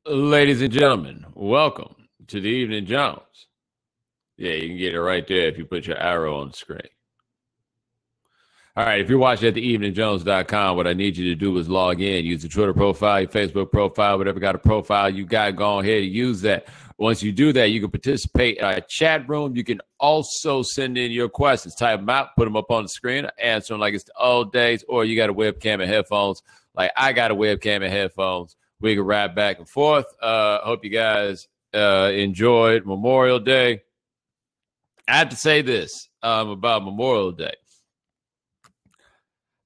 Ladies and gentlemen, welcome to the Evening Jones. Yeah, you can get it right there if you put your arrow on the screen. All right, if you're watching at theeveningjones.com, what I need you to do is log in, use the Twitter profile, your Facebook profile, whatever got a profile you got, go ahead and use that. Once you do that, you can participate in our chat room. You can also send in your questions, type them out, put them up on the screen, answer them like it's the old days, or you got a webcam and headphones like I got a webcam and headphones. We can ride back and forth. Hope you guys enjoyed Memorial Day. I have to say this about Memorial Day.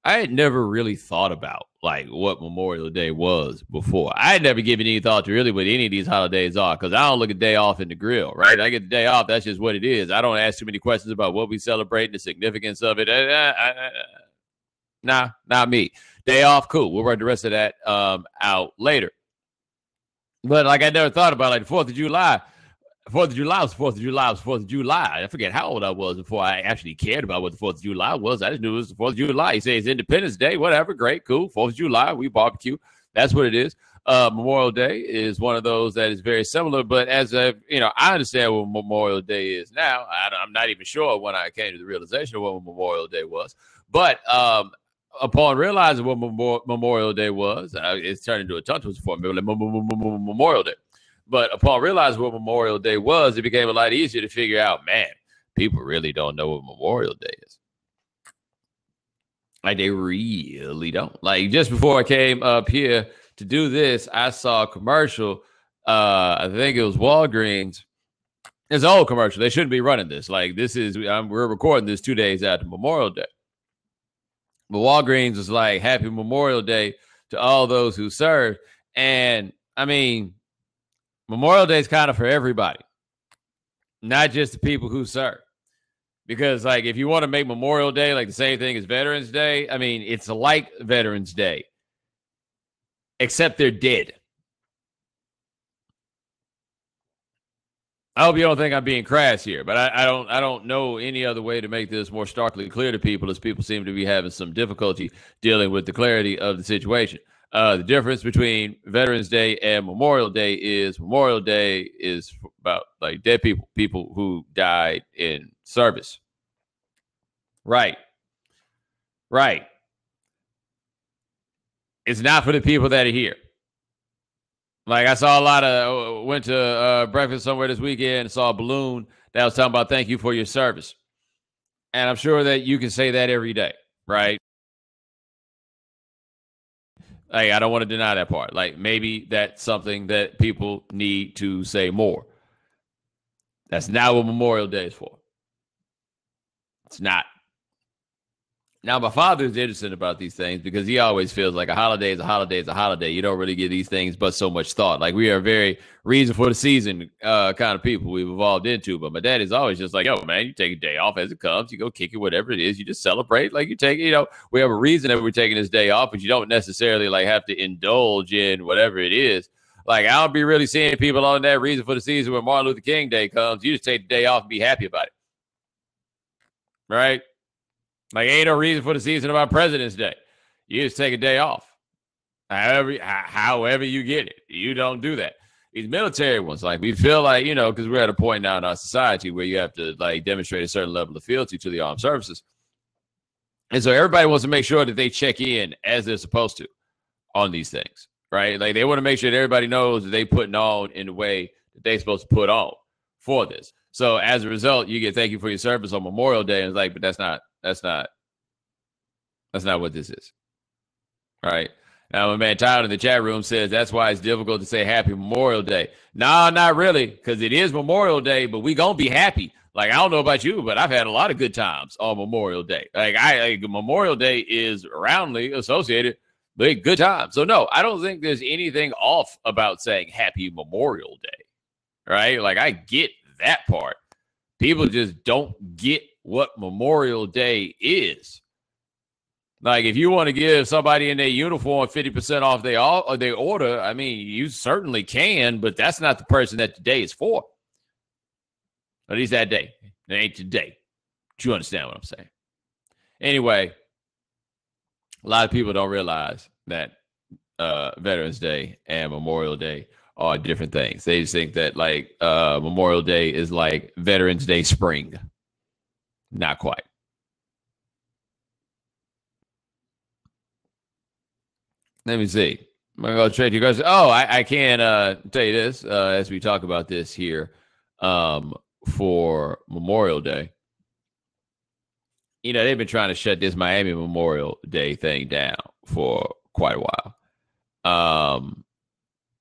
I had never really thought about like what Memorial Day was before. I had never given any thought to really what any of these holidays are because I don't look at day off in the grill, right? I get the day off. That's just what it is. I don't ask too many questions about what we celebrate and the significance of it. Nah, not me. Day off, cool. We'll work the rest of that out later. But like I never thought about like the 4th of July. 4th of July was 4th of July was 4th of July. I forget how old I was before I actually cared about what the 4th of July was. I just knew it was the 4th of July. You say it's Independence Day, whatever, great, cool. 4th of July, we barbecue. That's what it is. Memorial Day is one of those that is very similar, but as I understand what Memorial Day is now. I'm not even sure when I came to the realization of what Memorial Day was. But upon realizing what Memorial Day was, it's turned into a tongue twister for me. Memorial Day. But upon realizing what Memorial Day was, it became a lot easier to figure out, man, people really don't know what Memorial Day is. Like, they really don't. Like, just before I came up here to do this, I saw a commercial. I think it was Walgreens. It's an old commercial. They shouldn't be running this. Like, we're recording this 2 days after Memorial Day. But Walgreens was like, Happy Memorial Day to all those who served. And, I mean, Memorial Day is kind of for everybody, not just the people who serve. Because, like, if you want to make Memorial Day like the same thing as Veterans Day, I mean, it's like Veterans Day, except they're dead. I hope you don't think I'm being crass here, but I don't know any other way to make this more starkly clear to people, as people seem to be having some difficulty dealing with the clarity of the situation. The difference between Veterans Day and Memorial Day is about like dead people who died in service. Right. It's not for the people that are here. Like, I saw went to breakfast somewhere this weekend and saw a balloon that was talking about thank you for your service. And I'm sure that you can say that every day, right? Like, I don't want to deny that part. Like, maybe that's something that people need to say more. That's not what Memorial Day is for. It's not. Now, my father is interested about these things because he always feels like a holiday is a holiday is a holiday. You don't really give these things but so much thought. Like, we are very reason for the season kind of people we've evolved into. But my dad is always just like, yo, man, you take a day off as it comes. You go kick it, whatever it is. You just celebrate. Like, you take, we have a reason that we're taking this day off, but you don't necessarily like have to indulge in whatever it is. Like, I don't be really seeing people on that reason for the season when Martin Luther King Day comes. You just take the day off and be happy about it. Right? Like, ain't no reason for the season about President's Day. You just take a day off. However you get it. You don't do that. These military ones, like, we feel like, because we're at a point now in our society where you have to, like, demonstrate a certain level of fealty to the armed services. And so everybody wants to make sure that they check in as they're supposed to on these things, right? Like, they want to make sure that everybody knows that they putting on in the way that they're supposed to put on for this. So as a result, you get thank you for your service on Memorial Day. And it's like, but that's not what this is. Right. Now, my man Tyler in the chat room says that's why it's difficult to say Happy Memorial Day. No, not really, because it is Memorial Day, but we gonna be happy. Like, I don't know about you, but I've had a lot of good times on Memorial Day. Like, Memorial Day is roundly associated with good times. So no, I don't think there's anything off about saying Happy Memorial Day. Right? Like, I get that part. People just don't get what Memorial Day is. Like, if you want to give somebody in their uniform 50% off their order, I mean, you certainly can, but that's not the person that today is for. At least that day. It ain't today. Do you understand what I'm saying? Anyway, a lot of people don't realize that Veterans Day and Memorial Day are different things. They just think that like Memorial Day is like Veterans Day spring. Not quite. Let me see. I'm gonna go straight to you guys. Oh, I can tell you this as we talk about this here for Memorial Day. You know, they've been trying to shut this Miami Memorial Day thing down for quite a while.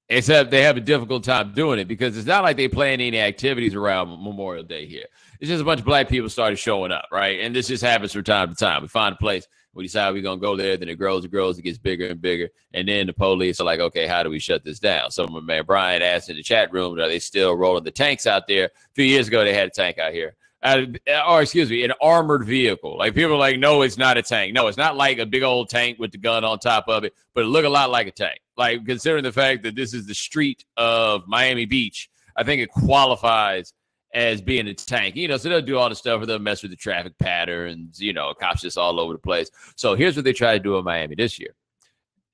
Except they have a difficult time doing it because it's not like they plan any activities around Memorial Day here. It's just a bunch of black people started showing up, right? And this just happens from time to time. We find a place, we decide we're going to go there, then it grows, it gets bigger and bigger. And then the police are like, okay, how do we shut this down? So my man Brian asked in the chat room, are they still rolling the tanks out there? A few years ago, they had a tank out here. Or excuse me, an armored vehicle. Like people are like, no, it's not a tank. No, it's not like a big old tank with the gun on top of it, but it look a lot like a tank. Like considering the fact that this is the street of Miami Beach, I think it qualifies as being a tank. You know, so they'll do all the stuff, they'll mess with the traffic patterns, you know, cops just all over the place. So here's what they tried to do in Miami this year.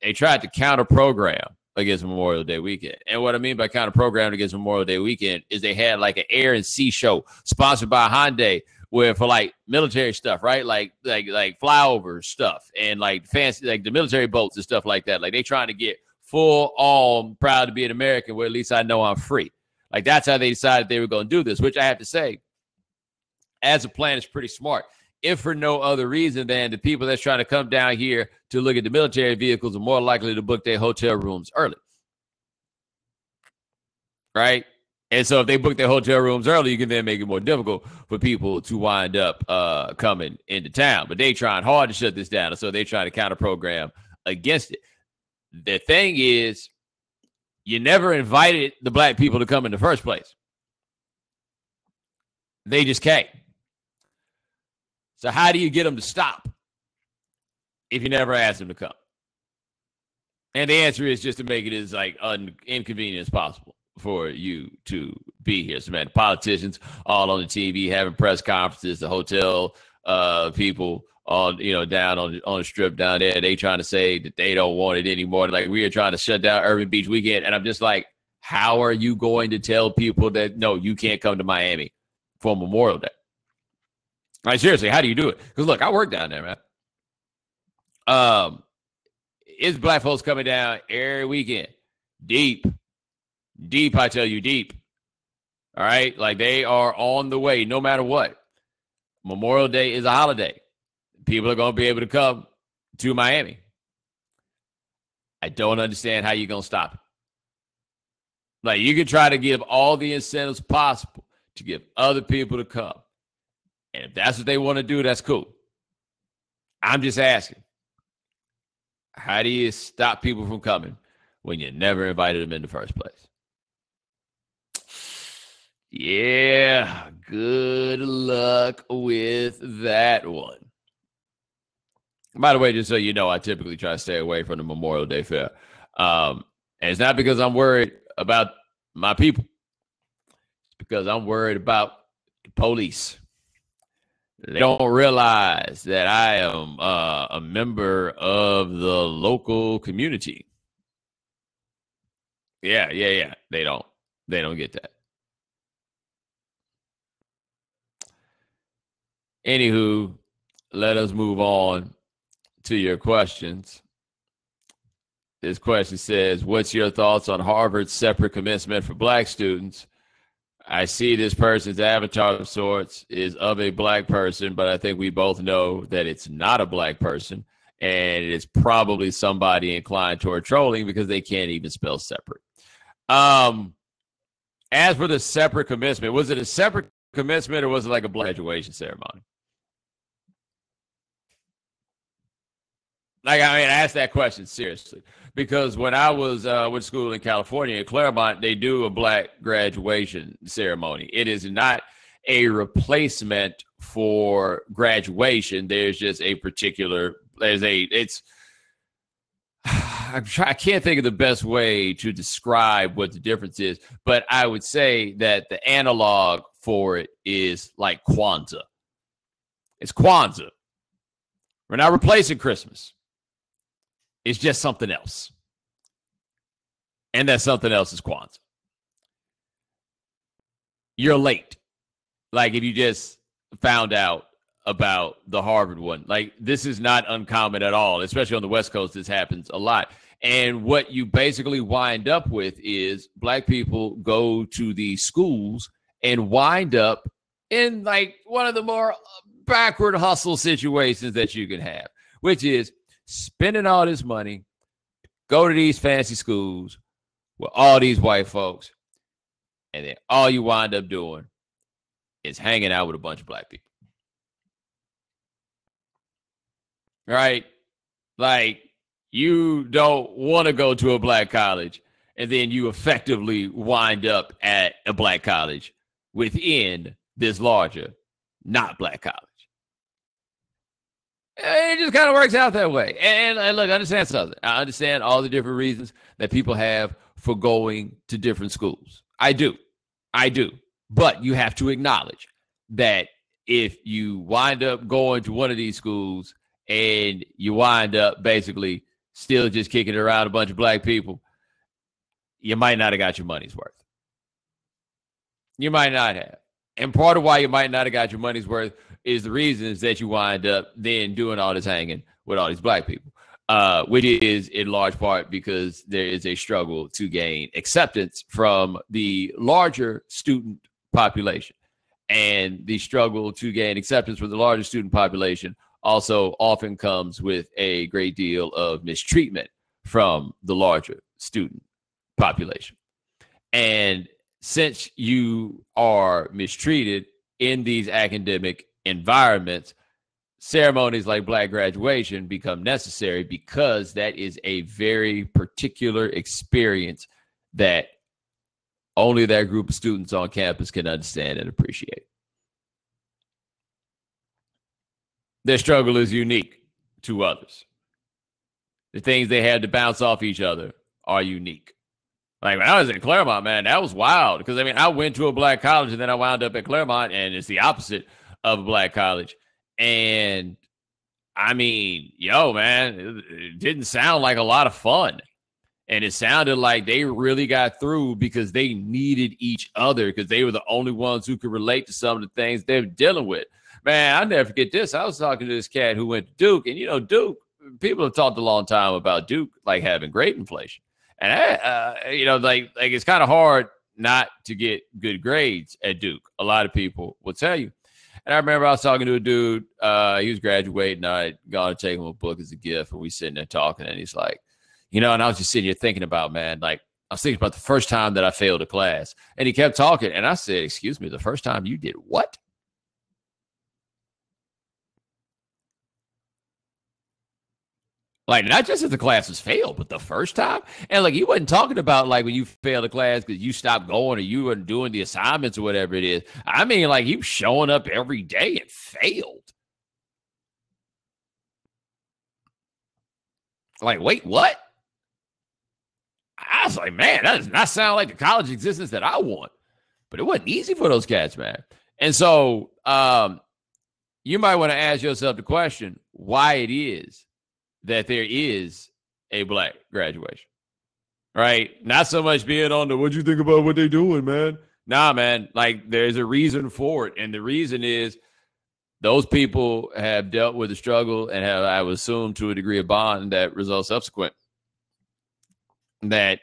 They tried to counter program against Memorial Day weekend. And what I mean by counter program against Memorial Day weekend is they had like an air and sea show sponsored by Hyundai where for like military stuff, right? Like flyover stuff and like fancy, like the military boats and stuff like that. Like they trying to get full on proud to be an American where at least I know I'm free. Like that's how they decided they were going to do this, which I have to say, as a plan, is pretty smart. If for no other reason than the people that's trying to come down here to look at the military vehicles are more likely to book their hotel rooms early. Right? And so if they book their hotel rooms early, you can then make it more difficult for people to wind up coming into town. But they trying hard to shut this down. And so they trying to counter program against it. The thing is, you never invited the black people to come in the first place. They just came. So how do you get them to stop if you never ask them to come? And the answer is just to make it as like inconvenient as possible for you to be here. So man, politicians all on the TV having press conferences, the hotel people on, you know, down on the strip down there, they trying to say that they don't want it anymore. Like we are trying to shut down Urban Beach weekend. And I'm just like, how are you going to tell people that, no, you can't come to Miami for Memorial Day? Like, seriously, how do you do it? Because, look, I work down there, man. It's black folks coming down every weekend. Deep, I tell you, deep. All right? Like, they are on the way no matter what. Memorial Day is a holiday. People are going to be able to come to Miami. I don't understand how you're going to stop it. Like, you can try to give all the incentives possible to get other people to come. And if that's what they want to do, that's cool. I'm just asking, how do you stop people from coming when you never invited them in the first place? Yeah, good luck with that one. By the way, just so you know, I typically try to stay away from the Memorial Day fair. And it's not because I'm worried about my people. It's because I'm worried about the police. They don't realize that I am a member of the local community. Yeah. They don't get that. Anywho, let us move on to your questions. This question says, what's your thoughts on Harvard's separate commencement for black students? I see this person's avatar of sorts is of a black person, but I think we both know that it's not a black person, and it's probably somebody inclined toward trolling because they can't even spell separate. As for the separate commencement, was it a separate commencement or was it like a graduation ceremony? Like, I mean, I asked that question seriously because when I was with school in California, in Claremont, they do a black graduation ceremony. It is not a replacement for graduation. There's just a particular, I can't think of the best way to describe what the difference is, but I would say that the analog for it is like Kwanzaa. It's Kwanzaa. We're not replacing Christmas. It's just something else. And that something else is Kwanzaa. You're late. Like if you just found out about the Harvard one, like this is not uncommon at all, especially on the West Coast. This happens a lot. And what you basically wind up with is black people go to these schools and wind up in like one of the more backward hustle situations that you can have, which is spending all this money, go to these fancy schools with all these white folks, and then all you wind up doing is hanging out with a bunch of black people. Right? Like, you don't want to go to a black college, and then you effectively wind up at a black college within this larger, not black college. It just kind of works out that way. And look, I understand something. I understand all the different reasons that people have for going to different schools. I do. But you have to acknowledge that if you wind up going to one of these schools and you wind up basically still just kicking around a bunch of black people, you might not have got your money's worth. You might not have. And part of why you might not have got your money's worth is the reasons that you wind up then doing all this hanging with all these black people, which is in large part because there is a struggle to gain acceptance from the larger student population. And the struggle to gain acceptance from the larger student population also often comes with a great deal of mistreatment from the larger student population. And since you are mistreated in these academic environments, ceremonies like Black graduation become necessary because that is a very particular experience that only that group of students on campus can understand and appreciate. Their struggle is unique to others. The things they had to bounce off each other are unique. Like when I was in Claremont, man, that was wild. Because, I mean, I went to a black college and then I wound up at Claremont, and it's the opposite of a black college. And, I mean, man, it didn't sound like a lot of fun. And it sounded like they really got through because they needed each other because they were the only ones who could relate to some of the things they were dealing with. Man, I'll never forget this. I was talking to this cat who went to Duke. And, Duke, people have talked a long time about Duke, like, having grade inflation. And, it's kind of hard not to get good grades at Duke. A lot of people will tell you. And I remember I was talking to a dude. He was graduating. I got to take him a book as a gift. And we sitting there talking. And he's like, and I was just sitting here thinking about, man, like, I was thinking about the first time that I failed a class. And he kept talking. And I said, excuse me, the first time you did what? Like, not just if the class was failed, but the first time. And like, he wasn't talking about like when you failed a class because you stopped going or you weren't doing the assignments or whatever it is. I mean, like, he was showing up every day and failed. Like, wait, what? I was like, man, that does not sound like the college existence that I want. But it wasn't easy for those cats, man. And so you might want to ask yourself the question why it is that there is a Black graduation, right? Not so much being on the, what'd you think about what they're doing, man? Nah, man, like, there's a reason for it. And the reason is those people have dealt with the struggle and have, I would assume, to a degree of bond that results subsequent. That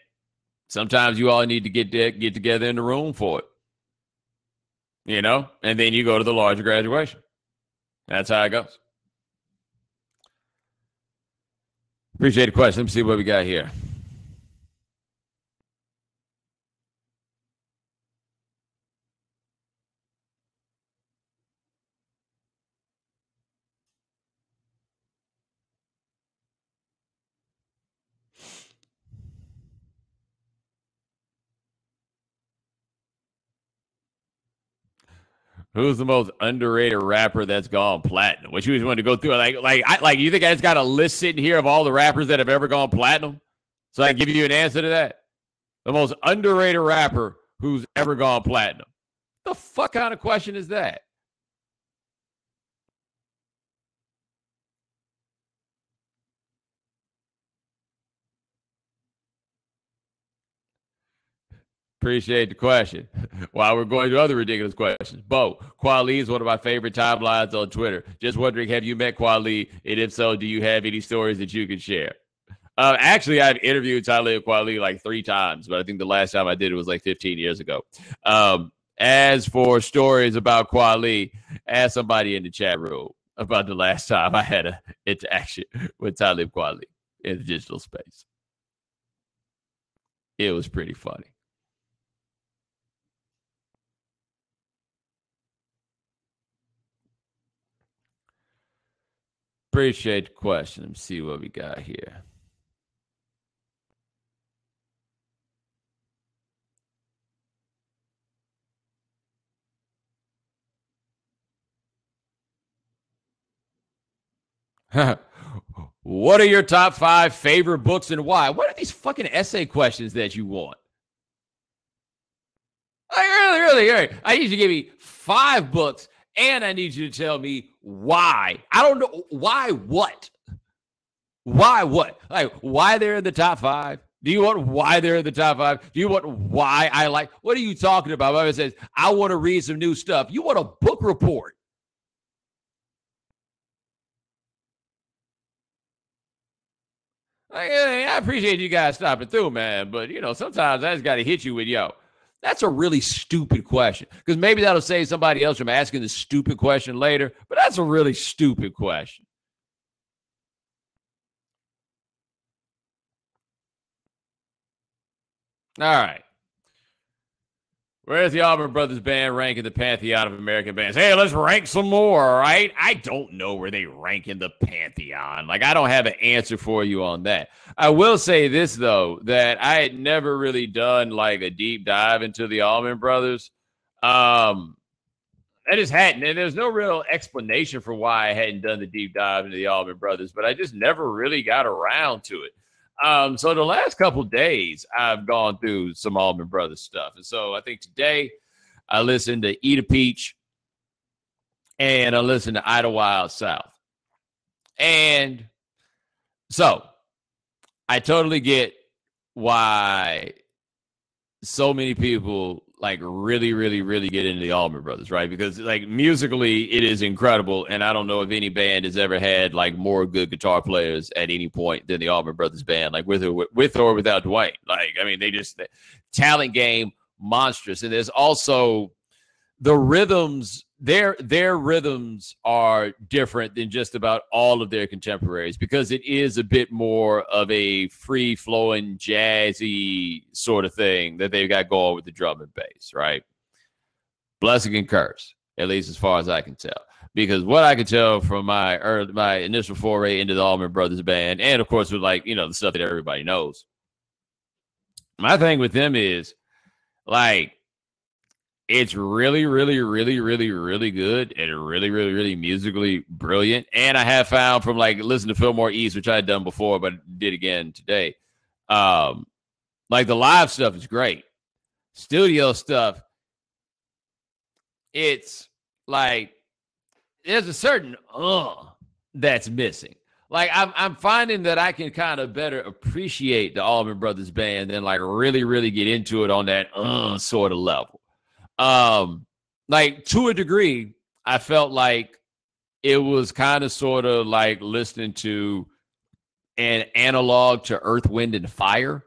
sometimes you all need to get together in the room for it, and then you go to the larger graduation. That's how it goes. Appreciate the question. Let me see what we got here. Who's the most underrated rapper that's gone platinum? What you just wanted to go through? Like, you think I just got a list sitting here of all the rappers that have ever gone platinum, so I can give you an answer to that? The most underrated rapper who's ever gone platinum. The fuck kind of question is that? Appreciate the question. While we're going to other ridiculous questions. Bo, Kweli is one of my favorite timelines on Twitter. Just wondering, have you met Kweli? And if so, do you have any stories that you can share? Actually, I've interviewed Talib Kweli like 3 times, but I think the last time I did it was like 15 years ago. As for stories about Kweli, ask somebody in the chat room about the last time I had an interaction with Talib Kweli in the digital space. It was pretty funny. Appreciate the question. Let me see what we got here. What are your top 5 favorite books and why? What are these fucking essay questions that you want? Really. I need you to give me 5 books, and I need you to tell me why. I don't know. Why what? Why what? Like, why they're in the top 5? Do you want why they're in the top 5? Do you want why I like? What are you talking about? It says, I want to read some new stuff. You want a book report. I appreciate you guys stopping through, man. But, sometimes I just got to hit you with, that's a really stupid question. Because maybe that'll save somebody else from asking the stupid question later. But that's a really stupid question. All right. Where's the Allman Brothers Band rank in the pantheon of American bands? Hey, let's rank some more, all right? I don't know where they rank in the pantheon. Like, I don't have an answer for you on that. I will say this, though, that I had never really done, like, a deep dive into the Allman Brothers. I just hadn't. And there's no real explanation for why I hadn't done the deep dive into the Allman Brothers, but I just never really got around to it. So the last couple days, I've gone through some Allman Brothers stuff. And so I think today I listened to Eat a Peach and I listened to Idlewild South. And so I totally get why so many people like really, really, really get into the Allman Brothers, right? Because like musically, it is incredible. And I don't know if any band has ever had like more good guitar players at any point than the Allman Brothers Band, like with or without Dwayne. Like, I mean, the talent game, monstrous. And there's also the rhythms, their rhythms are different than just about all of their contemporaries because it is a bit more of a free-flowing, jazzy sort of thing that they've got going with the drum and bass, right? Blessing and curse, at least as far as I can tell. Because what I can tell from my initial foray into the Allman Brothers Band, and of course with like, the stuff that everybody knows, my thing with them is like, it's really, really, really, really, really good and really, really, really musically brilliant. And I have found from like listening to Fillmore East, which I had done before, but did again today. Like the live stuff is great. Studio stuff, it's like there's a certain that's missing. Like I'm finding that I can kind of better appreciate the Allman Brothers Band than like really, really get into it on that sort of level. Like to a degree, I felt like it was kind of sort of like listening to an analog to Earth, Wind, and Fire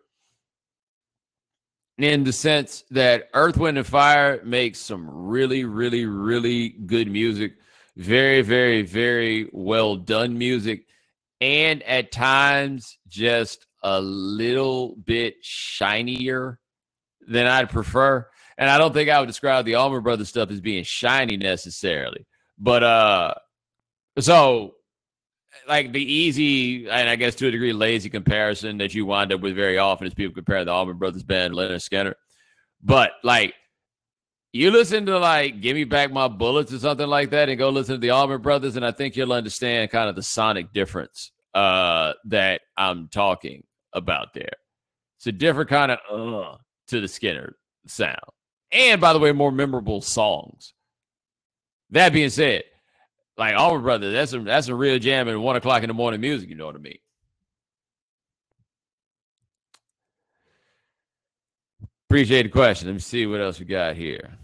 in the sense that Earth, Wind, and Fire makes some really, really, really good music. Very, very, very well done music. And at times just a little bit shinier than I'd prefer. And I don't think I would describe the Allman Brothers stuff as being shiny necessarily. But so like the easy, and I guess to a degree lazy comparison that you wind up with very often is people compare the Allman Brothers Band to Leonard Skinner. But like you listen to like Give Me Back My Bullets or something like that and go listen to the Allman Brothers, and I think you'll understand kind of the sonic difference that I'm talking about there. It's a different kind of to the Skinner sound. And, by the way, more memorable songs. That being said, like Allman Brothers, that's a real jam at 1 o'clock in the morning music, you know what I mean? Appreciate the question. Let me see what else we got here.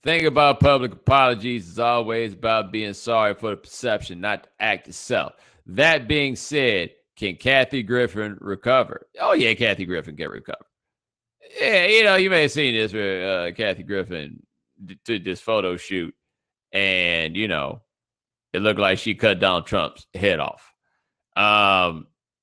Thing about public apologies is always about being sorry for the perception, not the act itself. That being said, can Kathy Griffin recover? Oh, yeah, Kathy Griffin can recover. Yeah, you may have seen this where Kathy Griffin did this photo shoot, and, it looked like she cut Donald Trump's head off,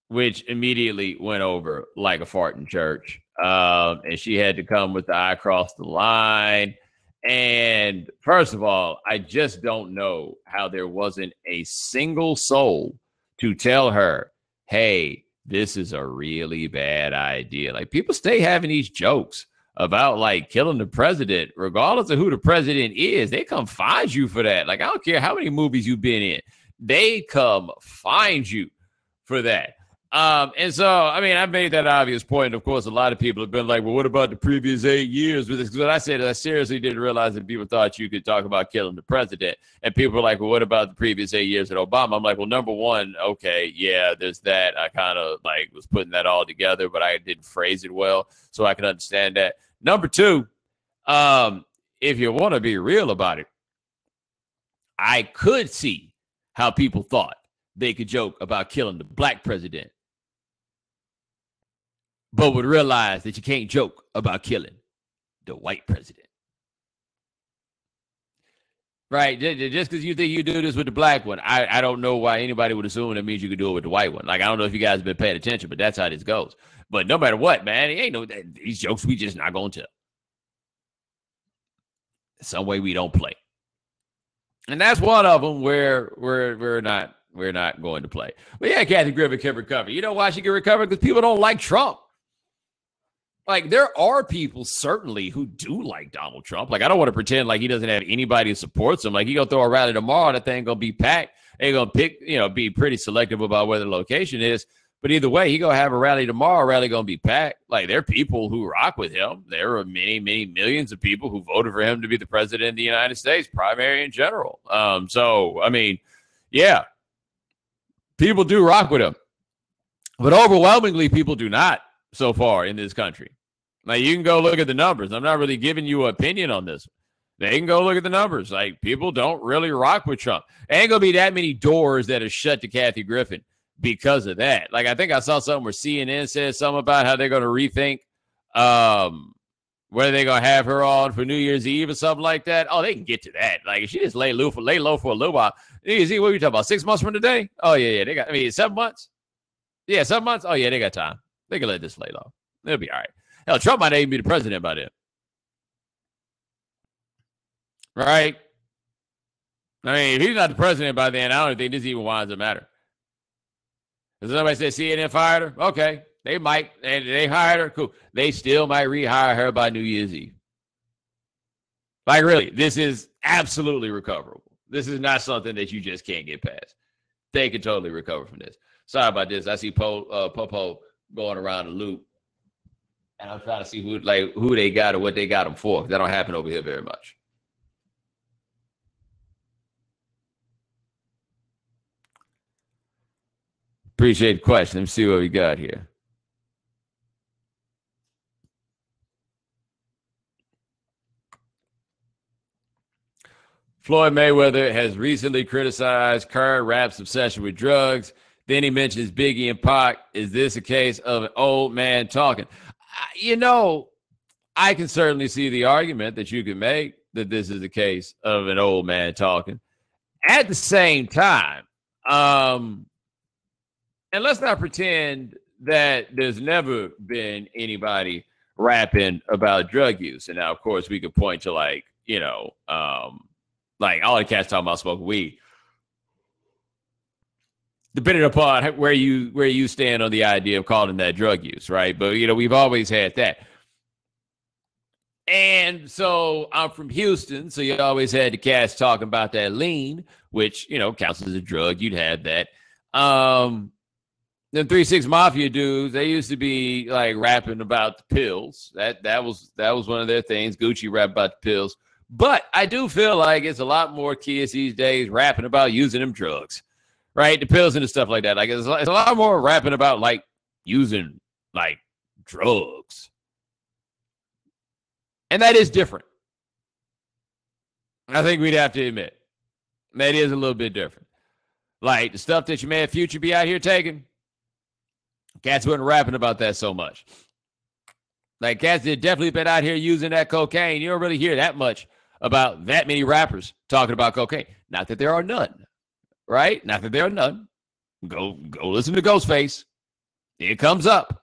which immediately went over like a fart in church. And she had to come with the I crossed the line. And first of all, I just don't know how there wasn't a single soul to tell her, hey, this is a really bad idea. Like, people stay having these jokes about like killing the president, regardless of who the president is. They come find you for that. Like, I don't care how many movies you've been in. They come find you for that. And so, I mean, I've made that obvious point. Of course, a lot of people have been like, well, what about the previous 8 years with this? Because what I said is I seriously didn't realize that people thought you could talk about killing the president. And people were like, well, what about the previous 8 years at Obama? I'm like, well, number one, okay, yeah, there's that. I kind of like was putting that all together, but I didn't phrase it well, so I can understand that. Number two, if you want to be real about it, I could see how people thought they could joke about killing the black president, but would realize that you can't joke about killing the white president. Right? Just because you think you do this with the black one, I don't know why anybody would assume that means you could do it with the white one. Like, I don't know if you guys have been paying attention, but that's how this goes. But no matter what, man, it ain't no these jokes we just not going to tell. Some way we don't play. And that's one of them where we're not going to play. But yeah, Kathy Griffin can recover. You know why she can recover? Because people don't like Trump. Like, there are people certainly who do like Donald Trump. Like, I don't want to pretend like he doesn't have anybody who supports him. Like, he gonna throw a rally tomorrow, that thing gonna be packed. They gonna pick, be pretty selective about where the location is. But either way, he gonna have a rally tomorrow. Rally gonna be packed. Like, there are people who rock with him. There are many, many millions of people who voted for him to be the president of the United States, primary in general. So I mean, yeah, people do rock with him, but overwhelmingly, people do not so far in this country. Like, you can go look at the numbers. I'm not really giving you an opinion on this. They can go look at the numbers. Like, people don't really rock with Trump. There ain't going to be that many doors that are shut to Kathy Griffin because of that. Like, I think I saw something where CNN said something about how they're going to rethink whether they're going to have her on for New Year's Eve or something like that. Oh, they can get to that. Like, if she just lay low for a little while. New Year's Eve, what are you talking about? 6 months from today? Oh, yeah. They got, 7 months? Yeah, 7 months? Oh, yeah, they got time. They can let this lay low. It'll be all right. Hell, Trump might even be the president by then. Right? I mean, if he's not the president by then, I don't think this even winds up matter. If somebody says CNN fired her, okay, they might, and they hired her, cool. They still might rehire her by New Year's Eve. Like, really, this is absolutely recoverable. This is not something that you just can't get past. They can totally recover from this. Sorry about this. I see Popo going around the loop. And I'm trying to see who they got or what they got them for. That don't happen over here very much. Appreciate the question. Let me see what we got here. Floyd Mayweather has recently criticized current rap's obsession with drugs. Then he mentions Biggie and Pac. Is this a case of an old man talking? I can certainly see the argument that you can make that this is the case of an old man talking. At the same time, and let's not pretend that there's never been anybody rapping about drug use. And now, of course, we could point to like all the cats talking about smoking weed. Depending upon where you stand on the idea of calling that drug use, right? But we've always had that. And so I'm from Houston, so you always had the cats talking about that lean, which counts as a drug. You'd have that. The 3-6 Mafia dudes, they used to be like rapping about the pills. That was one of their things. Gucci rap about the pills. But I do feel like it's a lot more kids these days rapping about using them drugs, right? The pills and the stuff like that. Like it's a lot more rapping about like using like drugs. And that is different. I think we'd have to admit that is a little bit different. Like the stuff that your man Future be out here taking, cats wasn't rapping about that so much. Like cats had definitely been out here using that cocaine. You don't really hear that much about that many rappers talking about cocaine. Not that there are none, right? Not that there are none. Go listen to Ghostface. It comes up.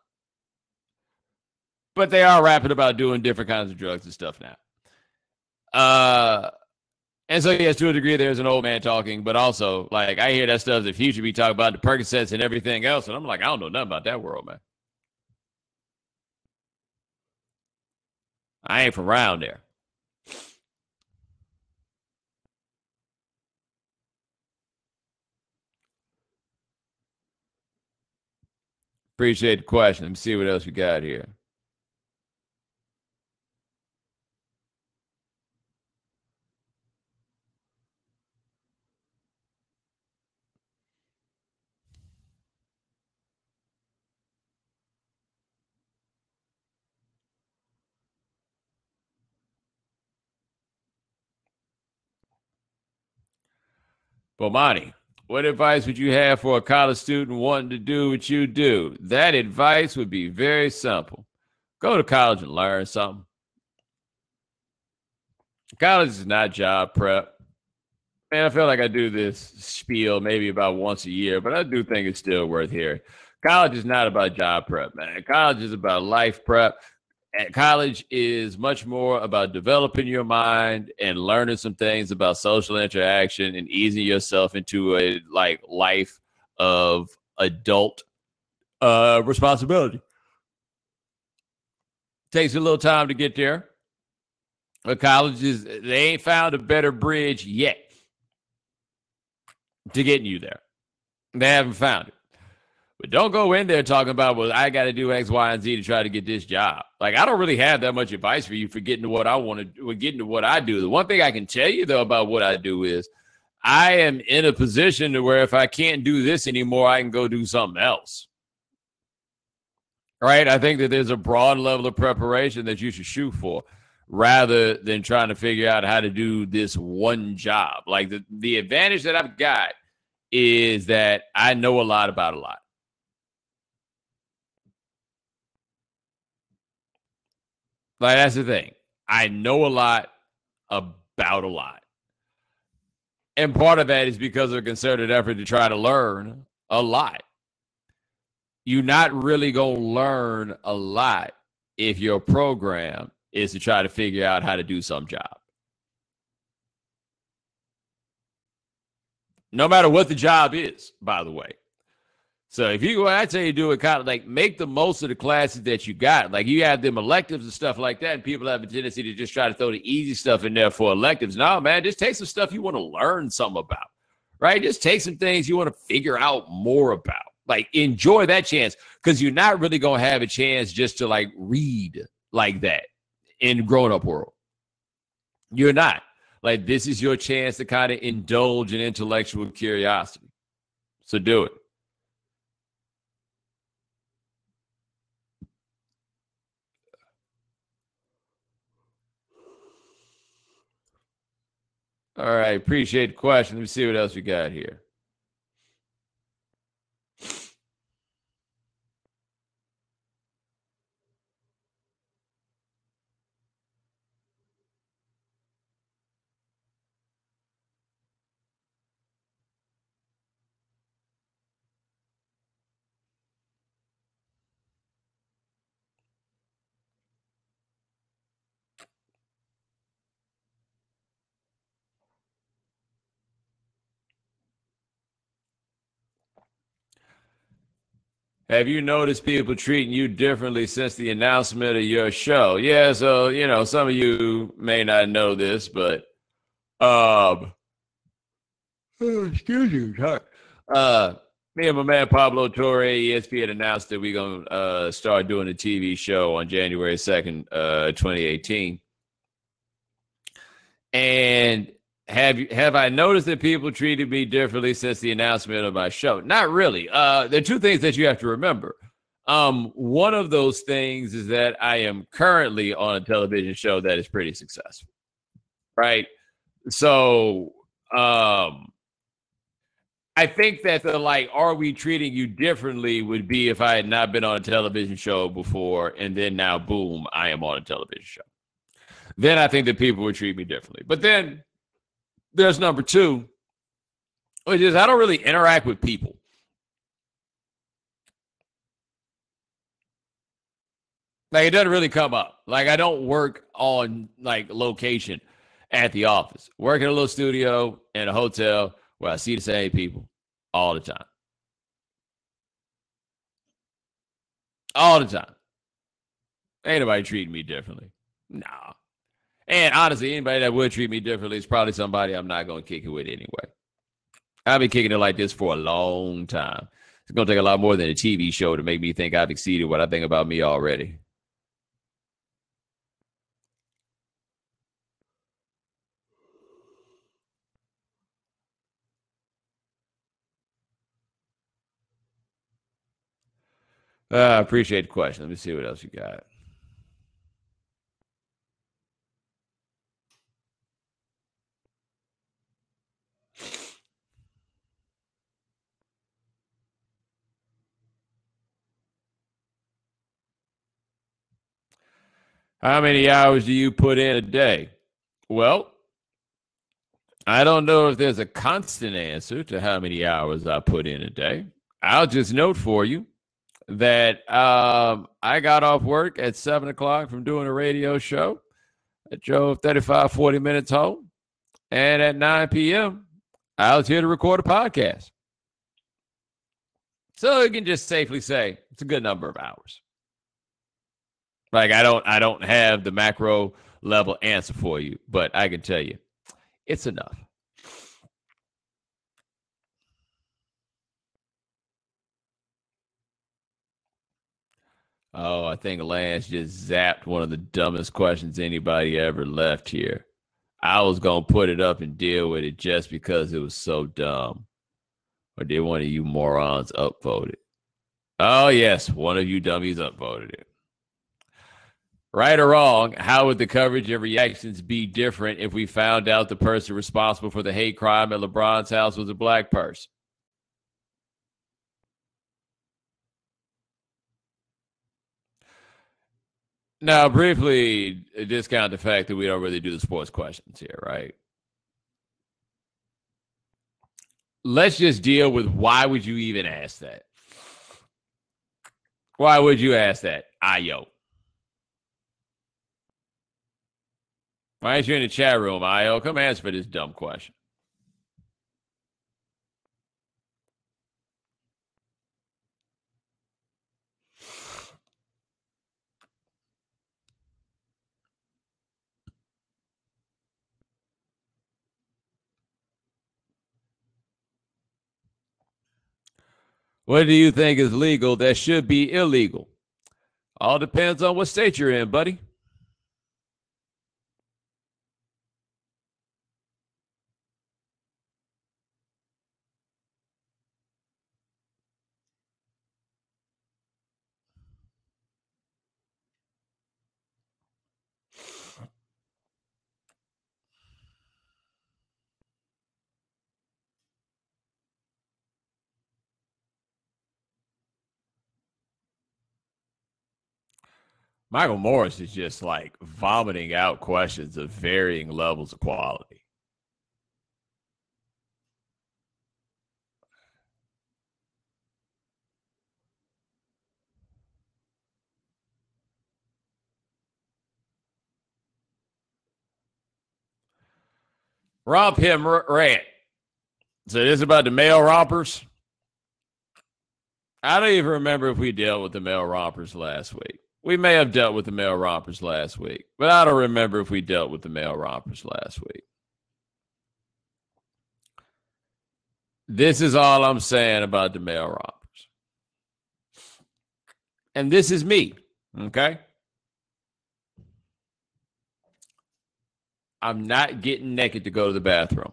But they are rapping about doing different kinds of drugs and stuff now. And so, yes, to a degree, there's an old man talking, but also, like, I hear that stuff that Future be talking about, the Percocets and everything else, and I'm like, I don't know nothing about that world, man. I ain't from around there. Appreciate the question. Let me see what else we got here. Bomani, what advice would you have for a college student wanting to do what you do? That advice would be very simple. Go to college and learn something. College is not job prep. Man, I feel like I do this spiel maybe about once a year, but I do think it's still worth hearing. College is not about job prep, man. College is about life prep. And college is much more about developing your mind and learning some things about social interaction and easing yourself into a like life of adult responsibility. Takes a little time to get there. But colleges, they ain't found a better bridge yet to getting you there. They haven't found it. But don't go in there talking about, well, I got to do X, Y, and Z to try to get this job. Like, I don't really have that much advice for you for getting to what I want to do, getting to what I do. The one thing I can tell you, though, about what I do is I am in a position to where if I can't do this anymore, I can go do something else. Right? I think that there's a broad level of preparation that you should shoot for rather than trying to figure out how to do this one job. Like the advantage that I've got is that I know a lot about a lot. Like, that's the thing. I know a lot about a lot. And part of that is because of a concerted effort to try to learn a lot. You're not really going to learn a lot if your program is to try to figure out how to do some job. No matter what the job is, by the way. So if you, I'd say you do it kind of like make the most of the classes that you got. Like you have them electives and stuff like that, and people have a tendency to just try to throw the easy stuff in there for electives. No, man, just take some stuff you want to learn something about, right? Just take some things you want to figure out more about. Like enjoy that chance because you're not really going to have a chance just to like read like that in grown-up world. You're not. Like this is your chance to kind of indulge in intellectual curiosity. So do it. All right. Appreciate the question. Let me see what else we got here. Have you noticed people treating you differently since the announcement of your show? Yeah, so some of you may not know this, but excuse me, sorry. Me and my man Pablo Torre, ESPN announced that we're gonna start doing a TV show on January 2nd, 2018. And have I noticed that people treated me differently since the announcement of my show? Not really. There are two things that you have to remember. One of those things is that I am currently on a television show that is pretty successful, right? So I think that the like, are we treating you differently would be if I had not been on a television show before, and then now, boom, I am on a television show. Then I think that people would treat me differently. But then there's number two, which is I don't really interact with people. Like, it doesn't really come up. Like, I don't work on like location at the office. Work in a little studio in a hotel where I see the same people all the time. All the time. Ain't nobody treating me differently. Nah. And honestly, anybody that would treat me differently is probably somebody I'm not going to kick it with anyway. I've been kicking it like this for a long time. It's going to take a lot more than a TV show to make me think I've exceeded what I think about me already. I appreciate the question. Let me see what else you got. How many hours do you put in a day? Well, I don't know if there's a constant answer to how many hours I put in a day. I'll just note for you that I got off work at 7 o'clock from doing a radio show. I drove 35, 40 minutes home. And at 9 p.m., I was here to record a podcast. So you can just safely say it's a good number of hours. Like, I don't have the macro level answer for you, but I can tell you it's enough. Oh, I think Lance just zapped one of the dumbest questions anybody ever left here. I was going to put it up and deal with it just because it was so dumb. Or did one of you morons upvote it? Oh, yes, one of you dummies upvoted it. Right or wrong, how would the coverage and reactions be different if we found out the person responsible for the hate crime at LeBron's house was a black person? Now, briefly discount the fact that we don't really do the sports questions here, right? Let's just deal with why would you even ask that? Why would you ask that? Ayo. Why aren't you in the chat room, Io? Come answer for this dumb question. What do you think is legal that should be illegal? All depends on what state you're in, buddy. Michael Morris is just like vomiting out questions of varying levels of quality. Romp him rant. So this is about the male rompers. I don't even remember if we dealt with the male rompers last week. We may have dealt with the male rompers last week, but I don't remember if we dealt with the male rompers last week. This is all I'm saying about the male rompers. And this is me, okay? I'm not getting naked to go to the bathroom.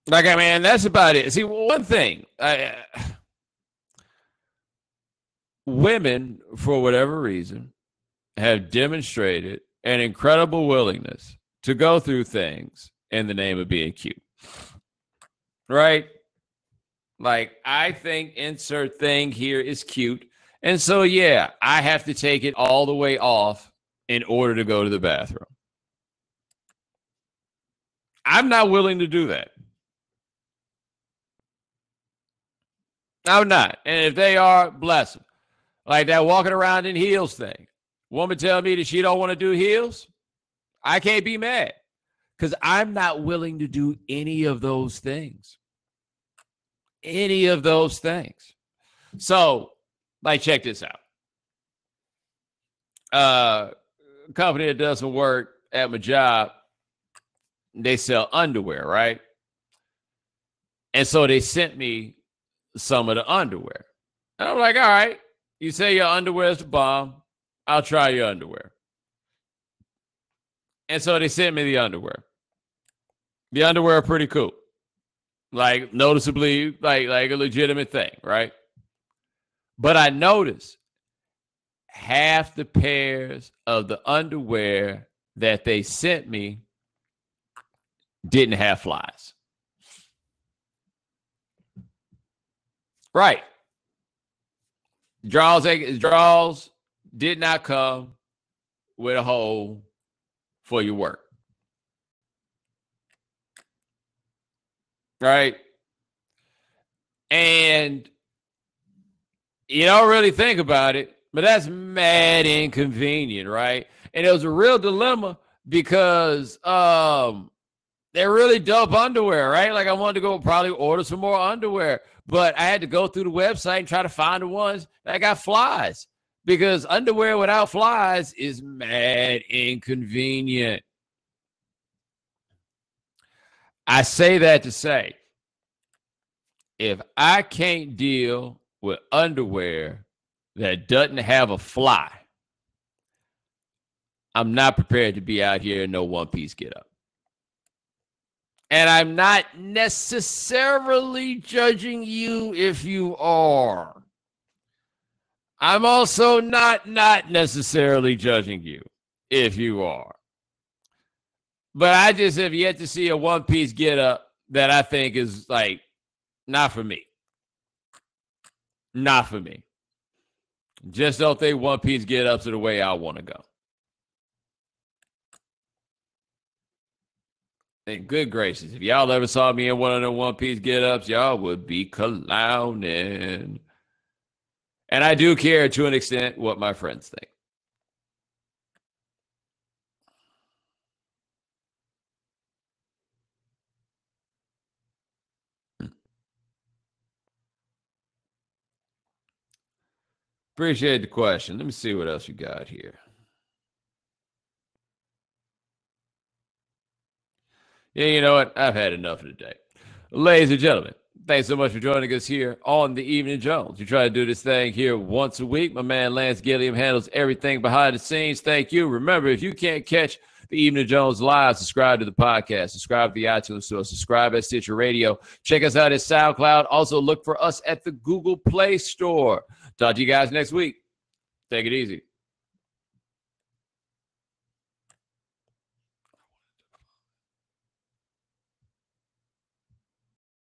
Like, I mean, that's about it. See, one thing, women, for whatever reason, have demonstrated an incredible willingness to go through things in the name of being cute. Right? Like, I think insert thing here is cute. And so, yeah, I have to take it all the way off in order to go to the bathroom. I'm not willing to do that. I'm not. And if they are, bless them. Like that walking around in heels thing. Woman tell me that she don't want to do heels. I can't be mad because I'm not willing to do any of those things. Any of those things. So, like, check this out. A company that does some work at my job, they sell underwear, right? And so they sent me some of the underwear. And I'm like, all right, you say your underwear is the bomb. I'll try your underwear. And so they sent me the underwear. The underwear are pretty cool. Like, noticeably, like a legitimate thing, right? But I noticed half the pairs of the underwear that they sent me didn't have flies. Right. Draws did not come with a hole for your work. Right. And you don't really think about it, but that's mad inconvenient, right? And it was a real dilemma because they're really dope underwear, right? Like I wanted to go probably order some more underwear, but I had to go through the website and try to find the ones that got flies because underwear without flies is mad inconvenient. I say that to say, if I can't deal with underwear that doesn't have a fly, I'm not prepared to be out here in no one-piece get-up. And I'm not necessarily judging you if you are. I'm also not necessarily judging you if you are. But I just have yet to see a one-piece get-up that I think is, like, not for me. Not for me. Just don't think one-piece get-ups are the way I want to go. And good gracious, if y'all ever saw me in one of the one-piece get-ups, y'all would be clowning. And I do care to an extent what my friends think. Appreciate the question. Let me see what else you got here. Yeah, you know what? I've had enough of the day. Ladies and gentlemen, thanks so much for joining us here on the Evening Jones. We try to do this thing here once a week. My man Lance Gilliam handles everything behind the scenes. Thank you. Remember, if you can't catch the Evening Jones live, subscribe to the podcast, subscribe to the iTunes Store, subscribe at Stitcher Radio. Check us out at SoundCloud. Also, look for us at the Google Play Store. Talk to you guys next week. Take it easy.